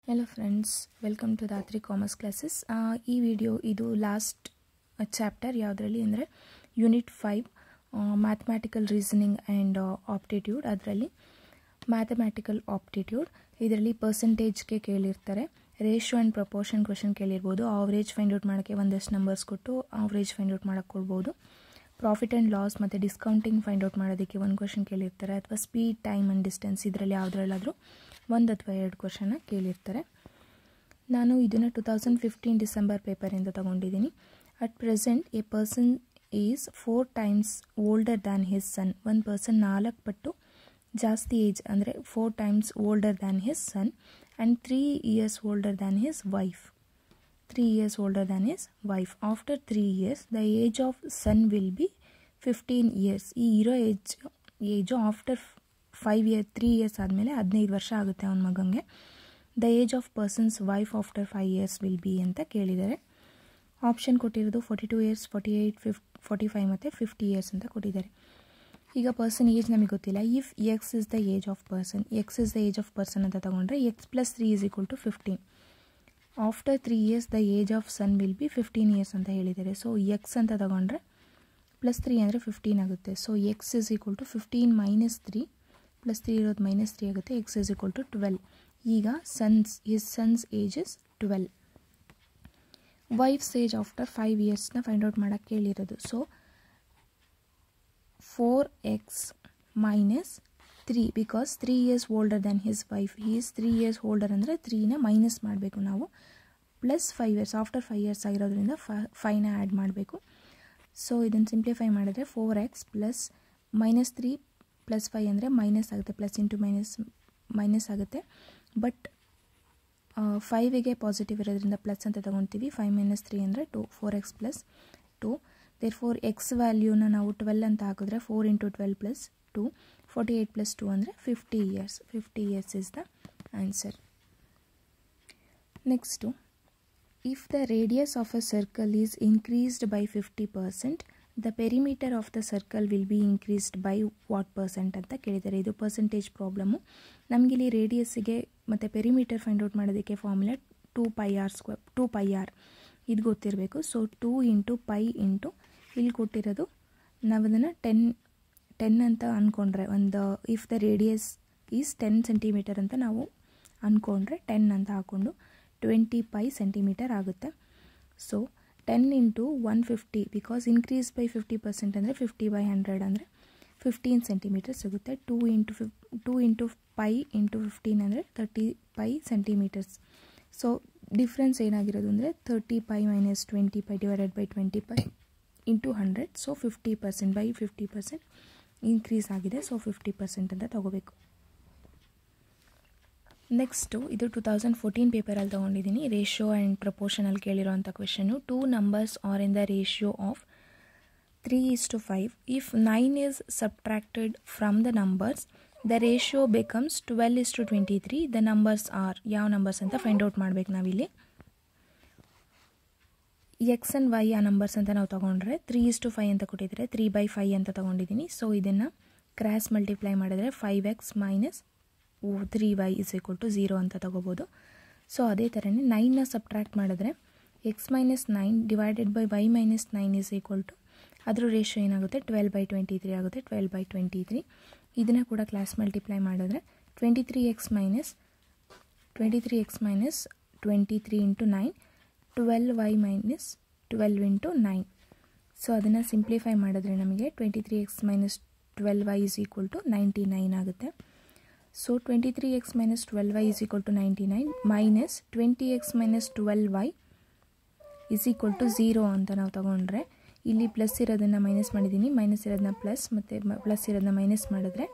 Hello friends, welcome to Dhatri Commerce Classes. ಈ video ಇದು last chapter ಯಾವುದರಲ್ಲಿ ಅಂದರೆ unit 5 mathematical reasoning and aptitude. ಅದರಲ್ಲಿ ಮ್ಯಾಥಮೆಟಿಕಲ್ ಆಪ್ಟಿಟ್ಯೂಡ್ ಇದರಲ್ಲಿ ಪರ್ಸೆಂಟೇಜ್ಗೆ ಕೇಳಿರ್ತಾರೆ, ರೇಷಿಯೋ ಆ್ಯಂಡ್ ಪ್ರಪೋರ್ಷನ್ ಕ್ವೆಶನ್ ಕೇಳಿರ್ಬೋದು, ಆವ್ರೇಜ್ ಫೈಂಡ್ ಔಟ್ ಮಾಡೋಕ್ಕೆ ಒಂದಷ್ಟು ನಂಬರ್ಸ್ ಕೊಟ್ಟು ಆವ್ರೇಜ್ ಫೈಂಡ್ ಔಟ್ ಮಾಡೋಕ್ಕೆ ಕೊಡ್ಬೋದು, ಪ್ರಾಫಿಟ್ ಆ್ಯಂಡ್ ಲಾಸ್ ಮತ್ತು ಡಿಸ್ಕೌಂಟಿಂಗ್ ಫೈಂಡ್ ಔಟ್ ಮಾಡೋದಕ್ಕೆ ಒಂದು ಕ್ವೆಶನ್ ಕೇಳಿರ್ತಾರೆ, ಅಥವಾ ಸ್ಪೀಡ್ ಟೈಮ್ ಆ್ಯಂಡ್ ಡಿಸ್ಟೆನ್ಸ್ ಇದರಲ್ಲಿ ಯಾವುದರಲ್ಲಾದರೂ ಒಂದು ಅಥವಾ ಎರಡು ಕ್ವೆಶನ್ನ ಕೇಳಿರ್ತಾರೆ. ನಾನು ಇದನ್ನು 2015 ಡಿಸೆಂಬರ್ ಪೇಪರಿಂದ ತೊಗೊಂಡಿದ್ದೀನಿ. At present a person is 4 times older than his son. ಒಂದು ಪರ್ಸನ್ 4 ಪಟ್ಟು ಜಾಸ್ತಿ ಏಜ್ ಅಂದರೆ 4 times older than his son and 3 years older than his wife. 3 years older than his wife. After 3 years the age of son will be 15 years. ಈ ಇರೋ age after 3 years ಆದಮೇಲೆ 15 ವರ್ಷ ಆಗುತ್ತೆ ಅವನ ಮಗಂಗೆ. The age of person's wife after 5 years will be ಅಂತ ಕೇಳಿದ್ದಾರೆ. Option ಕೊಟ್ಟಿರೋದು 42 years, 48, 45 ಮತ್ತು 50 years ಅಂತ ಕೊಟ್ಟಿದ್ದಾರೆ. ಈಗ ಪರ್ಸನ್ ಏಜ್ ನಮಗೆ ಗೊತ್ತಿಲ್ಲ. If X is the age of person, X is the age of person ಅಂತ ತಗೊಂಡ್ರೆ X plus 3 = 15. After 3 years the age of son will be 15 years ಅಂತ ಹೇಳಿದ್ದಾರೆ. ಸೊ ಎಕ್ಸ್ ಅಂತ ತಗೊಂಡ್ರೆ ಪ್ಲಸ್ 3 ಅಂದರೆ 15 ಆಗುತ್ತೆ. So x is equal to 15 minus 3 plus 3 ಇರೋದು minus 3 ಆಗುತ್ತೆ. X is equal to 12. ಈಗ son's age is 12. Wife's age after 5 yearsನ ಫೈಂಡ್ ಔಟ್ ಮಾಡೋಕ್ಕೆ ಕೇಳಿರೋದು. So 4x minus 3 because 3 years older than his wife. He is 3 years older ಅಂದರೆ 3ನ minus ಮಾಡಬೇಕು ನಾವು, ಪ್ಲಸ್ 5 years ಆಫ್ಟರ್ 5 years ಆಗಿರೋದ್ರಿಂದ 5ನ ಆ್ಯಡ್ ಮಾಡಬೇಕು. ಸೊ ಇದನ್ನು ಸಿಂಪ್ಲಿಫೈ ಮಾಡಿದ್ರೆ 4x ಪ್ಲಸ್ ಮೈನಸ್ 3 ಪ್ಲಸ್ 5 ಅಂದರೆ ಮೈನಸ್ ಆಗುತ್ತೆ, ಪ್ಲಸ್ ಇಂಟು ಮೈನಸ್ ಆಗುತ್ತೆ. ಬಟ್ 5ಗೆ ಪಾಸಿಟಿವ್ ಇರೋದ್ರಿಂದ ಪ್ಲಸ್ ಅಂತ ತೊಗೊತೀವಿ. 5 - 3 ಅಂದರೆ 2, 4x ಪ್ಲಸ್ 2. ದೇರ್ಫೋರ್ ಎಕ್ಸ್ ವ್ಯಾಲ್ಯೂನ ನಾವು 12 ಅಂತ ಹಾಕಿದ್ರೆ 4 × 12 + 2, 48 + 2 ಅಂದರೆ 50 years. 50 years is the answer. Next, if the radius of a circle is increased by 50%, the perimeter of the circle will be increased by what percent ಅಂತ ಕೇಳಿದ್ದಾರೆ. ಇದು percentage problem. ನಮಗಿಲ್ಲಿ ರೇಡಿಯಸ್ಸಿಗೆ ಮತ್ತು perimeter find out ಮಾಡೋದಕ್ಕೆ formula 2πr ಇದು ಗೊತ್ತಿರಬೇಕು. So 2 × π into ಇಲ್ಲಿ ಕೊಟ್ಟಿರೋದು ನಾವು ಅದನ್ನು 10 ಅಂತ ಅಂದ್ಕೊಂಡ್ರೆ, ಒಂದು if the radius is 10 cm ಅಂತ ನಾವು ಅಂದ್ಕೊಂಡ್ರೆ 10 ಅಂತ ಹಾಕ್ಕೊಂಡು 20 π cm ಆಗುತ್ತೆ. ಸೊ 10 × 150 ಬಿಕಾಸ್ ಇನ್ಕ್ರೀಸ್ ಬೈ 50% ಅಂದರೆ 50/100 ಅಂದರೆ 15 cm ಸಿಗುತ್ತೆ. 2 × π × 15 ಅಂದರೆ 30 π cm. ಸೊ ಡಿಫ್ರೆನ್ಸ್ ಏನಾಗಿರೋದು ಅಂದರೆ 30 π - 20 π / 20 π × 100. ಸೊ 50% ಇನ್ಕ್ರೀಸ್ ಆಗಿದೆ. ಸೊ 50% ಅಂತ ತಗೋಬೇಕು. ನೆಕ್ಸ್ಟು, ಇದು 2014 ಪೇಪರಲ್ಲಿ ತೊಗೊಂಡಿದ್ದೀನಿ. ರೇಷಿಯೋ ಆ್ಯಂಡ್ ಪ್ರಪೋರ್ಷನಲ್ಲಿ ಕೇಳಿರೋಂಥ question. 2 numbers are in the ratio of 3:5. ಇಫ್ 9 is subtracted from the numbers, the ratio becomes 12:23. The numbers are, ಯಾವ ನಂಬರ್ಸ್ ಅಂತ ಫೈಂಡ್ ಔಟ್ ಮಾಡಬೇಕು ನಾವಿಲ್ಲಿ. ಎಕ್ಸ್ ಆ್ಯಂಡ್ ವೈ ಆ ನಂಬರ್ಸ್ ಅಂತ ನಾವು ತೊಗೊಂಡ್ರೆ 3:5 ಅಂತ ಕೊಟ್ಟಿದ್ರೆ 3/5 ಅಂತ ತೊಗೊಂಡಿದ್ದೀನಿ. ಸೊ ಇದನ್ನು ಕ್ರಾಸ್ ಮಲ್ಟಿಪ್ಲೈ ಮಾಡಿದ್ರೆ 5x - 3y = 0 ಅಂತ ತಗೋಬೋದು. ಸೊ ಅದೇ ಥರನೇ 9ನ ಸಬ್ಟ್ರ್ಯಾಕ್ಟ್ ಮಾಡಿದ್ರೆ x - 9 ಡಿವೈಡೆಡ್ ಬೈ y - 9 ಅದರ ರೇಷಿಯೋ ಏನಾಗುತ್ತೆ 12/23 ಆಗುತ್ತೆ. 12/23 ಇದನ್ನು ಕೂಡ ಕ್ಲಾಸ್ ಮಲ್ಟಿಪ್ಲೈ ಮಾಡಿದ್ರೆ 23x - 23 × 9 12y - 12 × 9. ಸೊ ಅದನ್ನು ಸಿಂಪ್ಲಿಫೈ ಮಾಡಿದ್ರೆ ನಮಗೆ 23x - 12y = 99 ಆಗುತ್ತೆ. So 23x - 12y = 99 minus 20x - 12y = 0 ಅಂತ ನಾವು ತಗೊಂಡ್ರೆ, ಇಲ್ಲಿ ಪ್ಲಸ್ ಇರೋದನ್ನು ಮೈನಸ್ ಮಾಡಿದ್ದೀನಿ, ಮೈನಸ್ ಇರೋದನ್ನ ಪ್ಲಸ್ ಮತ್ತು ಪ್ಲಸ್ ಇರೋದನ್ನ ಮೈನಸ್ ಮಾಡಿದ್ರೆ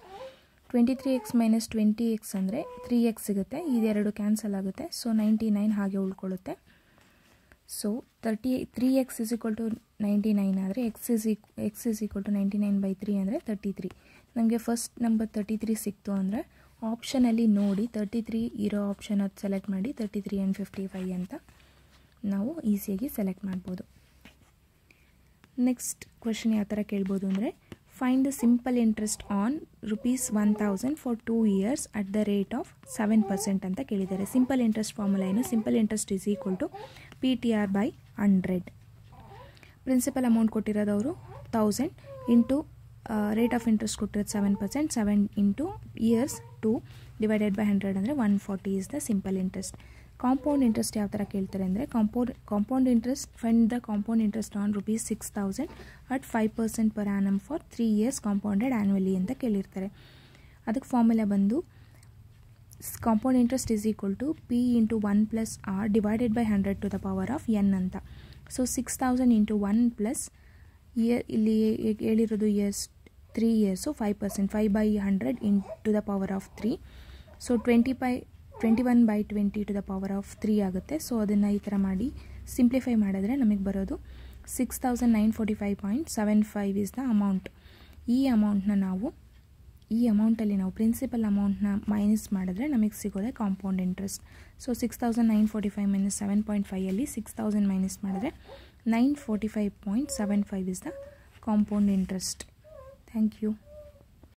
23x - 20x ಅಂದರೆ 3x ಸಿಗುತ್ತೆ. ಇದೆರಡು ಕ್ಯಾನ್ಸಲ್ ಆಗುತ್ತೆ. ಸೊ 99 ಹಾಗೆ ಉಳ್ಕೊಳ್ಳುತ್ತೆ. ಸೊ 3x = 99 ಆದರೆ x = 99/3 ಅಂದರೆ 33. ನಮಗೆ ಫಸ್ಟ್ ನಂಬರ್ 33 ಸಿಕ್ತು ಅಂದರೆ ಆಪ್ಷನಲ್ಲಿ ನೋಡಿ 33 ಇರೋ ಆಪ್ಷನ್ ಅದು ಸೆಲೆಕ್ಟ್ ಮಾಡಿ 33 ಆ್ಯಂಡ್ 55 ಅಂತ ನಾವು ಈಸಿಯಾಗಿ ಸೆಲೆಕ್ಟ್ ಮಾಡ್ಬೋದು. ನೆಕ್ಸ್ಟ್ ಕ್ವೆಶನ್ ಯಾವ ಥರ ಕೇಳ್ಬೋದು ಅಂದರೆ Find the simple interest on ₹1,000 for 2 years at the rate of 7% ಅಂತ ಕೇಳಿದ್ದಾರೆ. ಸಿಂಪಲ್ ಇಂಟ್ರೆಸ್ಟ್ ಫಾರ್ಮುಲಾ ಏನು? Simple interest is equal to PTR/100. Principal amount ಕೊಟ್ಟಿರೋದು ಅವರು 1000 ಇಂಟು ರೇಟ್ ಆಫ್ ಇಂಟ್ರೆಸ್ಟ್ ಕೊಟ್ಟಿರೋದು 7%, 7 ಇಂಟು ಇಯರ್ಸ್ 2 ಡಿವೈಡೆಡ್ ಬೈ 100 ಅಂದರೆ 140 is the simple interest. Compound interest ಯಾವ ಥರ ಕೇಳ್ತಾರೆ ಅಂದರೆ compound interest find the compound interest on ₹6,000 at 5% per annum for 3 years compounded annually ಅಂತ ಕೇಳಿರ್ತಾರೆ. ಅದಕ್ಕೆ ಫಾರ್ಮುಲಾ ಬಂದು compound interest is equal to P into 1 plus R divided by 100 to the power of n ಅಂತ. So 6,000 into 1 plus year ಇಲ್ಲಿ ಹೇಳಿರೋದು years 3 years 5%, 5/100 in to the power of 3. So 21/20 to the power of 3 ಆಗುತ್ತೆ. So ಅದನ್ನು ಈ ಥರ ಮಾಡಿ simplify ಮಾಡಿದ್ರೆ ನಮಗೆ ಬರೋದು 6,945.75 ಇಸ್ ದ ಅಮೌಂಟ್. ಈ ಅಮೌಂಟಲ್ಲಿ ನಾವು ಪ್ರಿನ್ಸಿಪಲ್ ಅಮೌಂಟ್ನ ಮೈನಸ್ ಮಾಡಿದ್ರೆ ನಮಗೆ ಸಿಗೋದೆ compound interest. So 6,945 minus 7.5 6,000 minus ಮಾಡಿದ್ರೆ 945.75 is the compound interest. Thank you.